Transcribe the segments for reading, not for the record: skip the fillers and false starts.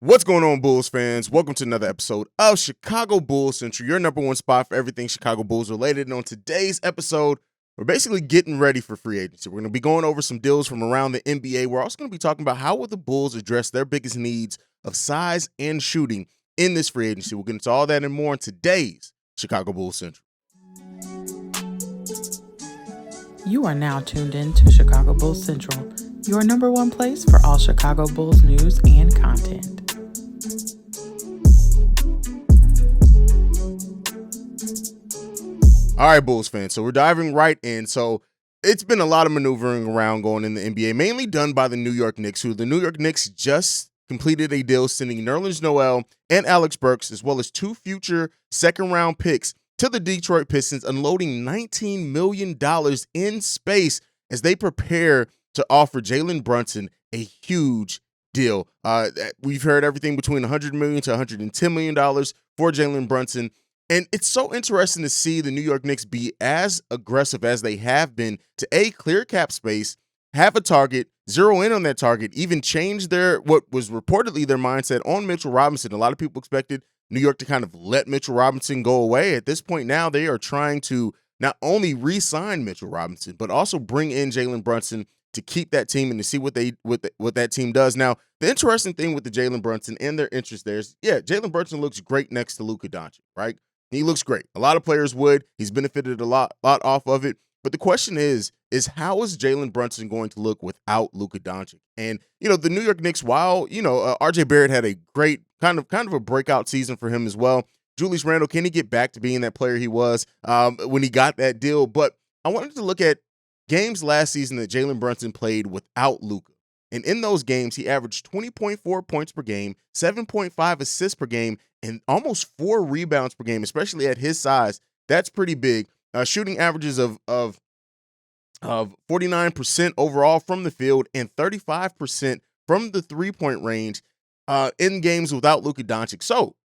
What's going on, Bulls fans? Welcome to another episode of Chicago Bulls Central, your number one spot for everything Chicago Bulls related. And on today's episode, we're basically getting ready for free agency. We're going to be going over some deals from around the NBA. We're also going to be talking about how will the Bulls address their biggest needs of size and shooting in this free agency. We'll get into all that and more in today's Chicago Bulls Central. You are now tuned in to Chicago Bulls Central, your number one place for all Chicago Bulls news and content. All right, Bulls fans, so we're diving right in. So it's been a lot of maneuvering around going in the NBA, mainly done by the New York Knicks, who the New York Knicks just completed a deal sending Nerlens, Noel, and Alec Burks, as well as two future second-round picks to the Detroit Pistons, unloading $19 million in space as they prepare to offer Jalen Brunson a huge deal. We've heard everything between $100 million to $110 million for Jalen Brunson. And it's so interesting to see the New York Knicks be as aggressive as they have been to clear cap space, have a target, zero in on that target, even change what was reportedly their mindset on Mitchell Robinson. A lot of people expected New York to kind of let Mitchell Robinson go away. At this point now, they are trying to not only re-sign Mitchell Robinson, but also bring in Jalen Brunson to keep that team and to see what that team does. Now, the interesting thing with the Jalen Brunson and their interest there is, Jalen Brunson looks great next to Luka Doncic, right? He looks great. A lot of players would. He's benefited a lot off of it. But the question is how is Jalen Brunson going to look without Luka Doncic? And, the New York Knicks, while, RJ Barrett had a great kind of a breakout season for him as well. Julius Randle, can he get back to being that player he was when he got that deal? But I wanted to look at games last season that Jalen Brunson played without Luka. And in those games, he averaged 20.4 points per game, 7.5 assists per game, and almost 4 rebounds per game, especially at his size. That's pretty big. Shooting averages of 49% overall from the field and 35% from the three-point range in games without Luka Doncic. So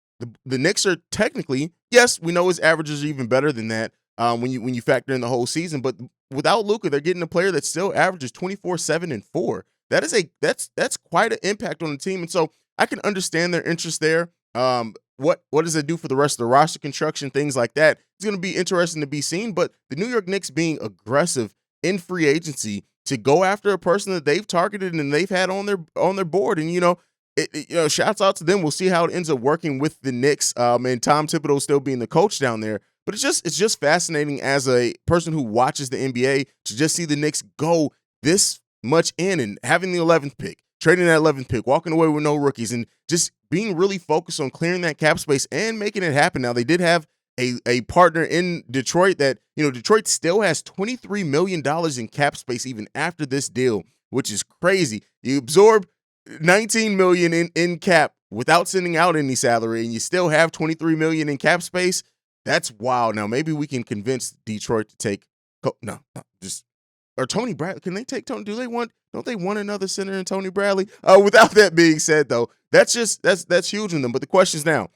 the Knicks are technically, yes, we know his averages are even better than that when you factor in the whole season. But without Luka, they're getting a player that still averages 24, 7, and 4. That's quite an impact on the team. And so I can understand their interest there. What does it do for the rest of the roster construction, things like that? It's going to be interesting to be seen. But the New York Knicks being aggressive in free agency to go after a person that they've targeted and they've had on their board, and shouts out to them. We'll see how it ends up working with the Knicks and Tom Thibodeau still being the coach down there. But it's just fascinating as a person who watches the NBA to just see the Knicks go this much in and having the 11th pick, trading that 11th pick, walking away with no rookies, and just being really focused on clearing that cap space and making it happen. Now, they did have a partner in Detroit that, Detroit still has $23 million in cap space even after this deal, which is crazy. You absorb $19 million in cap without sending out any salary, and you still have $23 million in cap space. That's wild. Now, maybe we can convince Detroit to take or Tony Bradley. Can they take Tony? Don't they want another center in Tony Bradley? Without that being said, though, that's huge in them. But the questions now,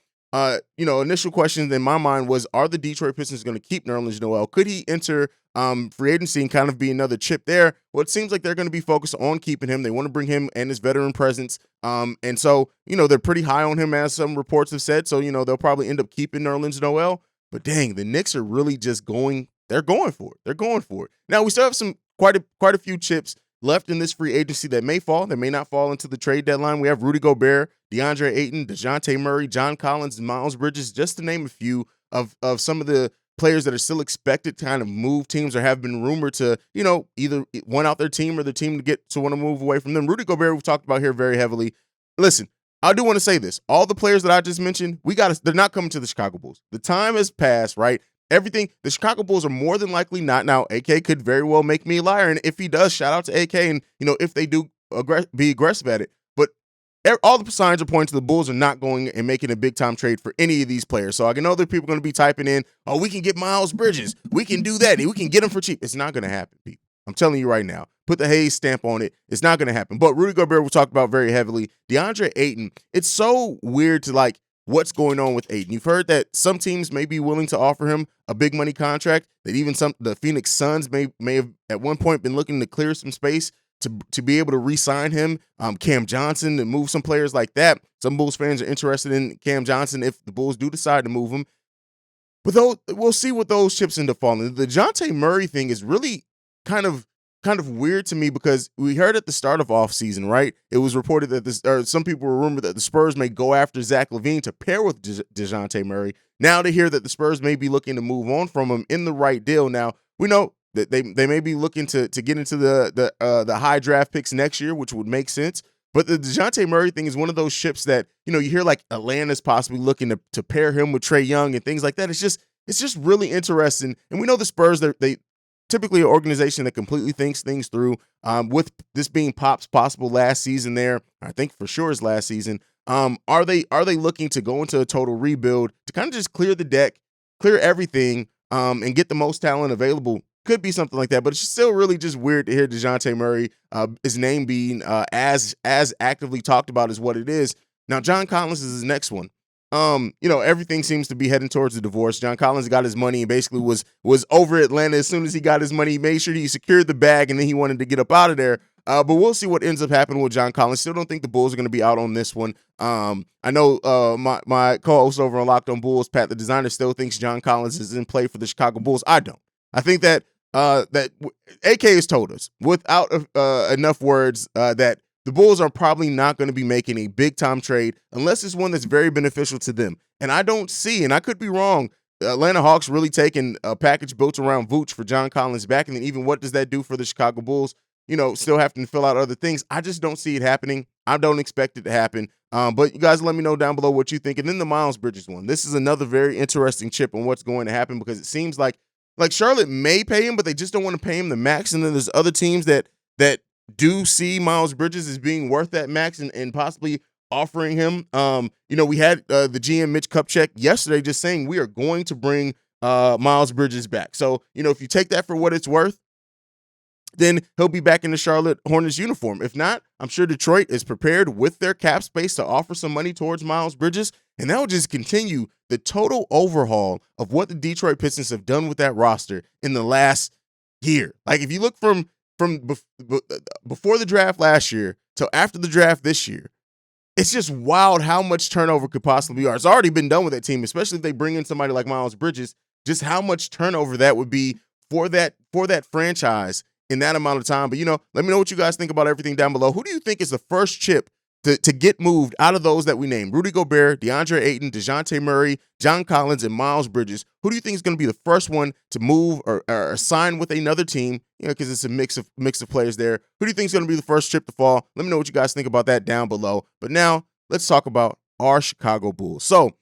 initial question in my mind was, are the Detroit Pistons going to keep Nerlens Noel? Could he enter free agency and kind of be another chip there? Well, it seems like they're going to be focused on keeping him. They want to bring him and his veteran presence. And so, they're pretty high on him, as some reports have said. So, they'll probably end up keeping Nerlens Noel. But dang, the Knicks are really just they're going for it. They're going for it. Now, we still have quite a few chips left in this free agency that may fall, that may not fall into the trade deadline. We have Rudy Gobert, DeAndre Ayton, DeJounte Murray, John Collins, and Miles Bridges, just to name a few of some of the players that are still expected to kind of move teams or have been rumored to, either want out their team or the team to want to move away from them. Rudy Gobert, we've talked about here very heavily. Listen, I do want to say this. All the players that I just mentioned, they're not coming to the Chicago Bulls. The time has passed, right? Everything, the Chicago Bulls are more than likely not. Now, AK could very well make me a liar, and if he does, shout out to AK, and, if they do be aggressive at it. But all the signs are pointing to the Bulls are not going and making a big-time trade for any of these players. So I know there are people going to be typing in, oh, we can get Miles Bridges. We can do that. We can get him for cheap. It's not going to happen, people. I'm telling you right now. Put the Haize stamp on it. It's not going to happen. But Rudy Gobert we'll talk about very heavily. DeAndre Ayton, it's so weird to what's going on with Ayton. You've heard that some teams may be willing to offer him a big money contract, that even the Phoenix Suns may have at one point been looking to clear some space to be able to re-sign him. Cam Johnson, to move some players like that. Some Bulls fans are interested in Cam Johnson if the Bulls do decide to move him. But we'll see what those chips end up falling. The DeJounte Murray thing is really kind of weird to me because we heard at the start of offseason, right? It was reported that some people were rumored that the Spurs may go after Zach LaVine to pair with DeJounte Murray. Now to hear that the Spurs may be looking to move on from him in the right deal. Now, we know that they may be looking to get into the high draft picks next year, which would make sense. But the DeJounte Murray thing is one of those ships that, you hear like Atlanta's possibly looking to pair him with Trae Young and things like that. It's just really interesting. And we know the Spurs, they typically an organization that completely thinks things through. With this being Pop's possible last season there, I think for sure his last season. Are they looking to go into a total rebuild to kind of just clear the deck, clear everything, and get the most talent available? Could be something like that, but it's still really just weird to hear DeJounte Murray, his name being as actively talked about as what it is. Now, John Collins is his next one. Everything seems to be heading towards a divorce. John Collins got his money and basically was over Atlanta as soon as he got his money. He made sure he secured the bag, and then he wanted to get up out of there. But we'll see what ends up happening with John Collins. Still don't think the Bulls are going to be out on this one. I know my co-host over on Locked on Bulls, Pat the Designer, still thinks John Collins is in play for the Chicago Bulls. I don't. I think that AK has told us without enough words that the Bulls are probably not going to be making a big-time trade unless it's one that's very beneficial to them. And I don't see, and I could be wrong, the Atlanta Hawks really taking a package built around Vooch for John Collins back, and then even what does that do for the Chicago Bulls? Still having to fill out other things. I just don't see it happening. I don't expect it to happen. But you guys let me know down below what you think. And then the Miles Bridges one. This is another very interesting chip on what's going to happen because it seems like Charlotte may pay him, but they just don't want to pay him the max. And then there's other teams that do see Miles Bridges as being worth that max and possibly offering him. We had the GM Mitch Kupchak yesterday just saying we are going to bring Miles Bridges back. So, if you take that for what it's worth, then he'll be back in the Charlotte Hornets uniform. If not, I'm sure Detroit is prepared with their cap space to offer some money towards Miles Bridges, and that will just continue the total overhaul of what the Detroit Pistons have done with that roster in the last year. Like, if you look from before the draft last year till after the draft this year, it's just wild how much turnover could possibly be. It's already been done with that team, especially if they bring in somebody like Miles Bridges, just how much turnover that would be for that franchise in that amount of time. But, let me know what you guys think about everything down below. Who do you think is the first chip to get moved out of those that we named? Rudy Gobert, DeAndre Ayton, DeJounte Murray, John Collins, and Miles Bridges. Who do you think is going to be the first one to move or sign with another team? Because it's a mix of players there. Who do you think is going to be the first chip to fall? Let me know what you guys think about that down below. But now let's talk about our Chicago Bulls. So,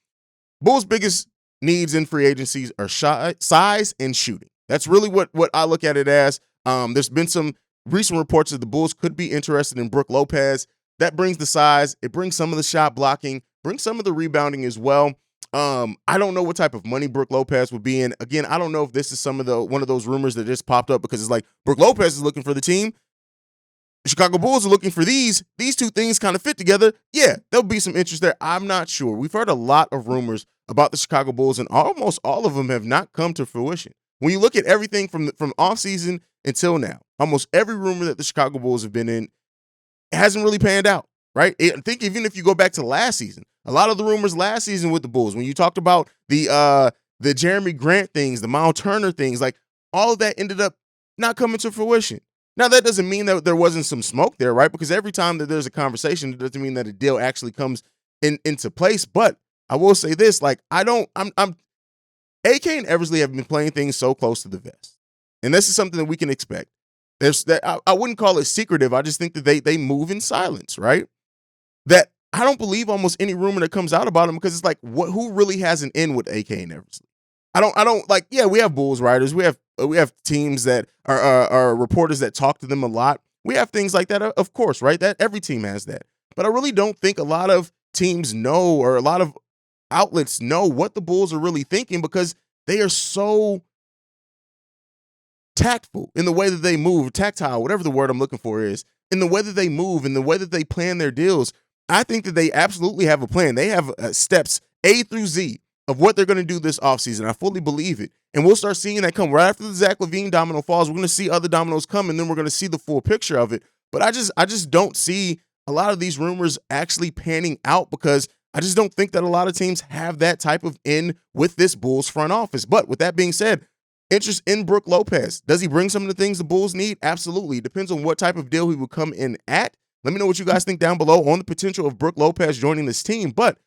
Bulls' biggest needs in free agencies are size and shooting. That's really what I look at it as. There's been some recent reports that the Bulls could be interested in Brook Lopez. That brings the size. It brings some of the shot blocking, brings some of the rebounding as well. I don't know what type of money Brook Lopez would be in. Again, I don't know if this is one of those rumors that just popped up because it's like Brook Lopez is looking for the team. The Chicago Bulls are looking for these. These two things kind of fit together. Yeah, there'll be some interest there. I'm not sure. We've heard a lot of rumors about the Chicago Bulls, and almost all of them have not come to fruition. When you look at everything from offseason until now, almost every rumor that the Chicago Bulls have been in, it hasn't really panned out, right? I think even if you go back to last season, a lot of the rumors last season with the Bulls, when you talked about the Jeremy Grant things, the Miles Turner things, like all of that ended up not coming to fruition. Now, that doesn't mean that there wasn't some smoke there, right? Because every time that there's a conversation, it doesn't mean that a deal actually comes into place. But I will say this, like, AK and Eversley have been playing things so close to the vest. And this is something that we can expect. I wouldn't call it secretive. I just think that they move in silence, right? That I don't believe almost any rumor that comes out about them because it's like, who really has an in with AK and Eversley? I don't like, yeah, we have Bulls writers. We have teams that are reporters that talk to them a lot. We have things like that, of course, right? That every team has that. But I really don't think a lot of teams know, or a lot of outlets know what the Bulls are really thinking, because they are so tactful in the way that they move, tactile, whatever the word I'm looking for is, in the way that they move, in the way that they plan their deals. I think that they absolutely have a plan. They have steps A through Z of what they're going to do this offseason. I fully believe it. And we'll start seeing that come right after the Zach LaVine domino falls. We're going to see other dominoes come, and then we're going to see the full picture of it. But I just don't see a lot of these rumors actually panning out because I just don't think that a lot of teams have that type of in with this Bulls front office. But with that being said, interest in Brook Lopez. Does he bring some of the things the Bulls need? Absolutely. It depends on what type of deal he would come in at. Let me know what you guys think down below on the potential of Brook Lopez joining this team. But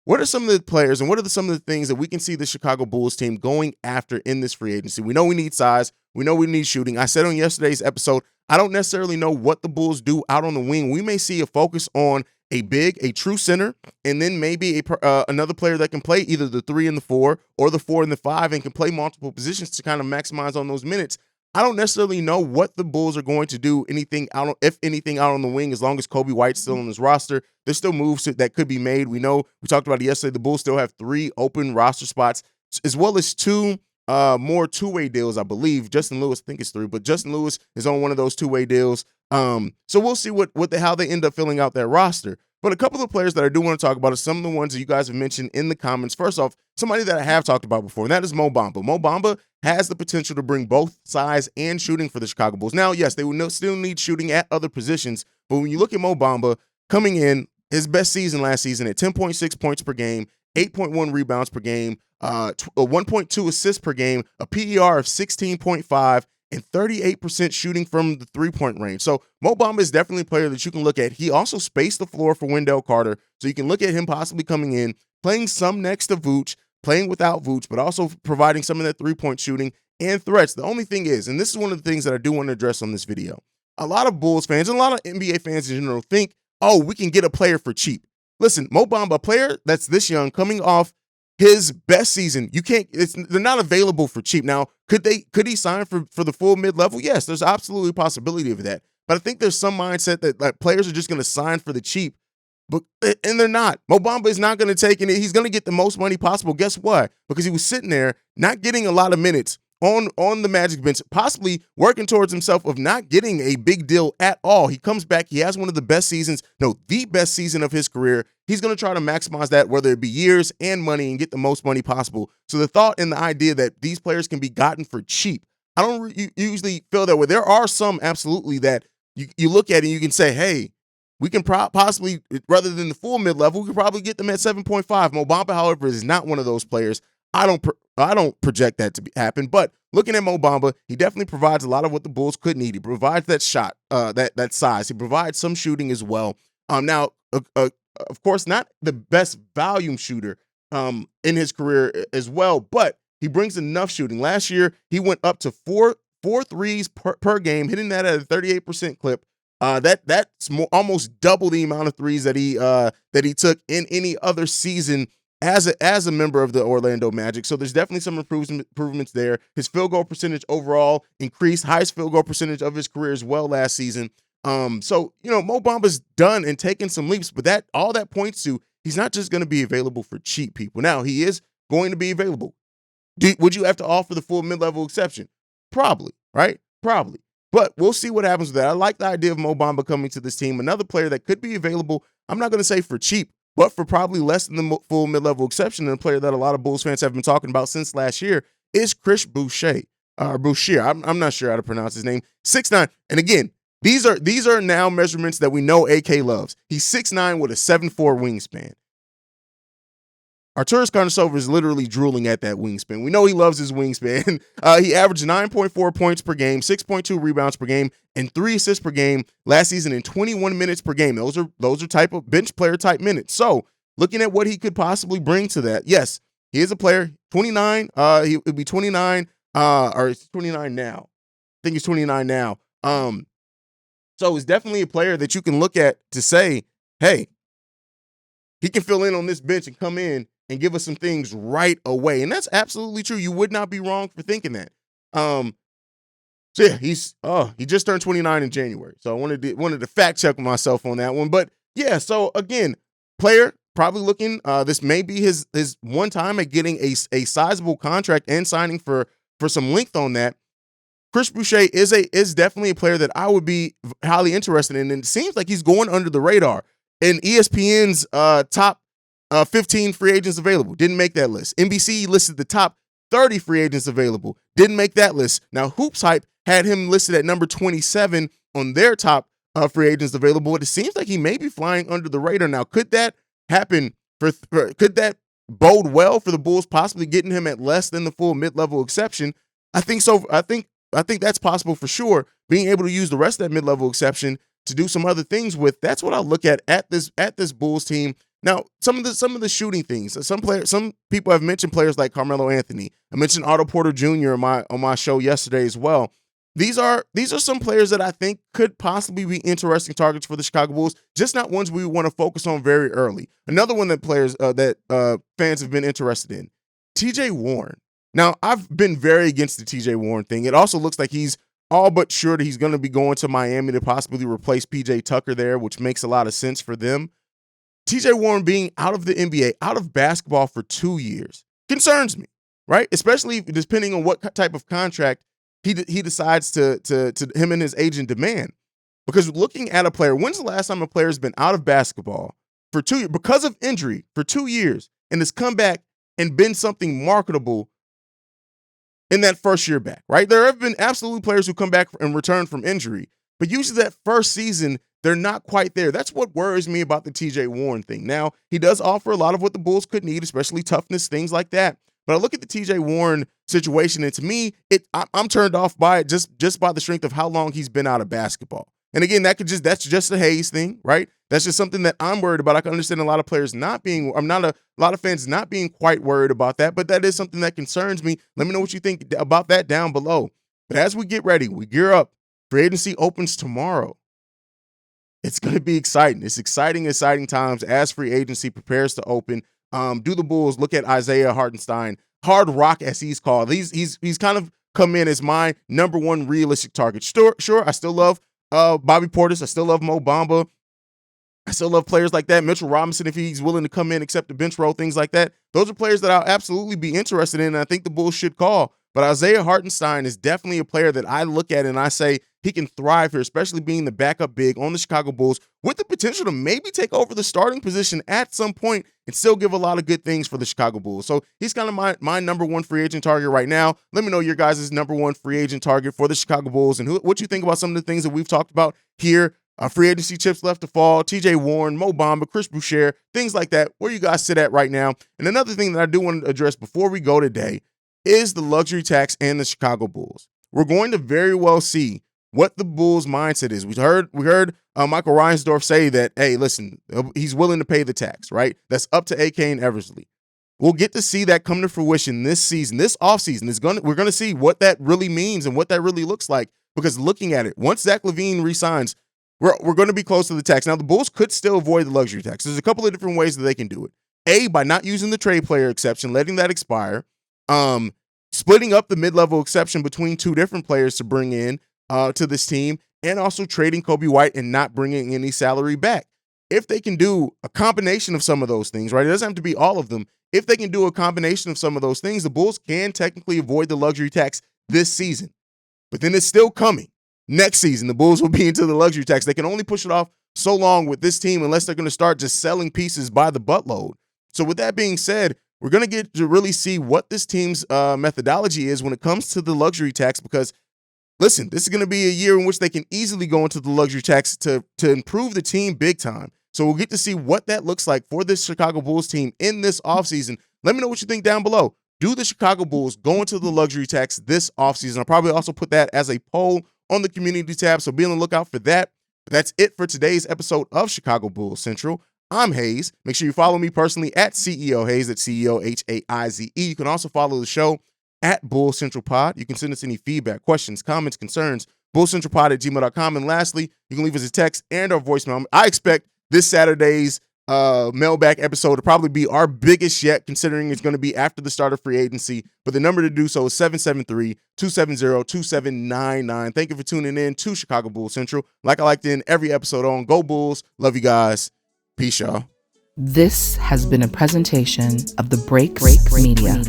what are some of the players and what are some of the things that we can see the Chicago Bulls team going after in this free agency? We know we need size. We know we need shooting. I said on yesterday's episode, I don't necessarily know what the Bulls do out on the wing. We may see a focus on a big, a true center, and then maybe another player that can play either the 3 and the 4 or the 4 and the 5 and can play multiple positions to kind of maximize on those minutes. I don't necessarily know what the Bulls are going to do, if anything out on the wing, as long as Kobe White's still on his roster. There's still moves that could be made. We know, we talked about it yesterday, the Bulls still have 3 open roster spots, as well as 2 more two-way deals, I believe. Justin Lewis, I think it's 3, but Justin Lewis is on one of those two-way deals. So we'll see how they end up filling out that roster. But a couple of players that I do want to talk about are some of the ones that you guys have mentioned in the comments. First off, somebody that I have talked about before, and that is Mo Bamba. Mo Bamba has the potential to bring both size and shooting for the Chicago Bulls. Now, yes, they will still need shooting at other positions, but when you look at Mo Bamba coming in, his best season last season at 10.6 points per game, 8.1 rebounds per game, 1.2 assists per game, a PER of 16.5, and 38% shooting from the three-point range. So Mo Bamba is definitely a player that you can look at. He also spaced the floor for Wendell Carter, so you can look at him possibly coming in, playing some next to Vooch, playing without Vooch, but also providing some of that three-point shooting and threats. The only thing is, and this is one of the things that I do want to address on this video, a lot of Bulls fans and a lot of NBA fans in general think, oh, we can get a player for cheap. Listen, Mo Bamba, a player that's this young, coming off his best season, they're not available for cheap. Now, could he sign for the full mid-level? Yes, there's absolutely a possibility of that. But I think there's some mindset that like players are just going to sign for the cheap, and they're not. Mo Bamba is not going to take it. He's going to get the most money possible. Guess what? Because he was sitting there not getting a lot of minutes on the Magic bench, possibly working towards himself of not getting a big deal at all. He comes back. He has one of the best seasons, the best season of his career. He's going to try to maximize that, whether it be years and money, and get the most money possible. So the thought and the idea that these players can be gotten for cheap, I don't usually feel that way. There are some absolutely that you look at and you can say, hey, we can possibly, rather than the full mid-level, we could probably get them at 7.5. Mo Bamba, however, is not one of those players. I don't project that to happen, but looking at Mo Bamba, he definitely provides a lot of what the Bulls could need. He provides that shot, that size. He provides some shooting as well. Now, of course, not the best volume shooter in his career as well, but he brings enough shooting. Last year, he went up to four threes per game, hitting that at a 38% clip. That's almost double the amount of threes that he took in any other season as a member of the Orlando Magic. So there's definitely some improvements there. His field goal percentage overall increased, highest field goal percentage of his career as well last season. So Mo Bamba's done and taken some leaps, but all that points to he's not just going to be available for cheap people. Now, he is going to be available. Would you have to offer the full mid-level exception? Probably, right? Probably. But we'll see what happens with that. I like the idea of Mo Bamba coming to this team. Another player that could be available, I'm not going to say for cheap, but for probably less than the full mid-level exception, and a player that a lot of Bulls fans have been talking about since last year is Chris Boucher. Boucher. I'm not sure how to pronounce his name. 6'9". And again, these are now measurements that we know AK loves. He's 6'9" with a 7'4" wingspan. Arturas Karnisovas is literally drooling at that wingspan. We know he loves his wingspan. He averaged 9.4 points per game, 6.2 rebounds per game, and 3 assists per game last season in 21 minutes per game. Those are type of bench player type minutes. So looking at what he could possibly bring to that, yes, he is a player. 29. He would be 29. Or it's 29 now. I think he's 29 now. So he's definitely a player that you can look at to say, hey, he can fill in on this bench and come in and give us some things right away. And that's absolutely true. You would not be wrong for thinking that. So yeah, he just turned 29 in January. So I wanted to fact check myself on that one. But yeah, so again, player probably looking, this may be his one time at getting a sizable contract and signing for some length on that. Chris Boucher is definitely a player that I would be highly interested in. And it seems like he's going under the radar. In ESPN's top 15 free agents available, didn't make that list. NBC listed the top 30 free agents available, didn't make that list. Now, Hoops Hype had him listed at number 27 on their top free agents available. It seems like he may be flying under the radar. Now, could that happen could that bode well for the Bulls possibly getting him at less than the full mid-level exception? I think so. I think that's possible for sure. Being able to use the rest of that mid-level exception to do some other things with, that's what I look at this Bulls team. Now, some of the shooting things. Some people have mentioned players like Carmelo Anthony. I mentioned Otto Porter Jr. on my show yesterday as well. These are some players that I think could possibly be interesting targets for the Chicago Bulls, just not ones we want to focus on very early. Another one that fans have been interested in, TJ Warren. Now, I've been very against the TJ Warren thing. It also looks like he's all but sure that he's going to be going to Miami to possibly replace PJ Tucker there, which makes a lot of sense for them. TJ Warren being out of the NBA, out of basketball for 2 years, concerns me, right? Especially depending on what type of contract he decides to him and his agent demand. Because looking at a player, when's the last time a player has been out of basketball for 2 years because of injury for 2 years and has come back and been something marketable in that first year back, right? There have been absolutely players who come back and return from injury, but usually that first season, they're not quite there. That's what worries me about the TJ Warren thing. Now, he does offer a lot of what the Bulls could need, especially toughness, things like that. But I look at the TJ Warren situation, and to me, I'm turned off by it just by the strength of how long he's been out of basketball. And again, that's just a Haize thing, right? That's just something that I'm worried about. I can understand a lot of players a lot of fans not being quite worried about that, but that is something that concerns me. Let me know what you think about that down below. But as we get ready, we gear up. Free agency opens tomorrow. It's going to be exciting. It's exciting times as free agency prepares to open. Do the Bulls look at Isaiah Hartenstein, Hard Rock as he's called? He's kind of come in as my number one realistic target. Sure, I still love Bobby Portis. I still love Mo Bamba. I still love players like that. Mitchell Robinson, if he's willing to come in, accept the bench role, things like that. Those are players that I'll absolutely be interested in, and I think the Bulls should call. But Isaiah Hartenstein is definitely a player that I look at and I say he can thrive here, especially being the backup big on the Chicago Bulls with the potential to maybe take over the starting position at some point and still give a lot of good things for the Chicago Bulls. So he's kind of my number one free agent target right now. Let me know your guys' number one free agent target for the Chicago Bulls and what you think about some of the things that we've talked about here. Free agency chips left to fall, TJ Warren, Mo Bamba, Chris Boucher, things like that. Where you guys sit at right now. And another thing that I do want to address before we go today is the luxury tax and the Chicago Bulls. We're going to very well see what the Bulls' mindset is. We heard Michael Reinsdorf say that, hey, listen, he's willing to pay the tax, right? That's up to AK and Eversley. We'll get to see that come to fruition this season, this offseason. We're going to see what that really means and what that really looks like, because looking at it, once Zach LaVine resigns, we're going to be close to the tax. Now, the Bulls could still avoid the luxury tax. There's a couple of different ways that they can do it. A, by not using the trade player exception, letting that expire. Splitting up the mid-level exception between two different players to bring in to this team, and also trading Kobe White and not bringing any salary back. If they can do a combination of some of those things, right? It doesn't have to be all of them. If they can do a combination of some of those things, the Bulls can technically avoid the luxury tax this season. But then it's still coming. Next season, the Bulls will be into the luxury tax. They can only push it off so long with this team unless they're going to start just selling pieces by the buttload. So with that being said, we're going to get to really see what this team's methodology is when it comes to the luxury tax, because, listen, this is going to be a year in which they can easily go into the luxury tax to improve the team big time. So we'll get to see what that looks like for this Chicago Bulls team in this offseason. Let me know what you think down below. Do the Chicago Bulls go into the luxury tax this offseason? I'll probably also put that as a poll on the community tab, so be on the lookout for that. But that's it for today's episode of Chicago Bulls Central. I'm Haize. Make sure you follow me personally at CEO Haize, at CEO Haize. You can also follow the show at Bull Central Pod. You can send us any feedback, questions, comments, concerns, bullcentralpod@gmail.com. And lastly, you can leave us a text and our voicemail. I expect this Saturday's mailbag episode to probably be our biggest yet, considering it's going to be after the start of free agency. But the number to do so is 773-270-2799. Thank you for tuning in to Chicago Bulls Central. Like I like to end every episode on, go Bulls. Love you guys. Peace, y'all. This has been a presentation of the Break Media.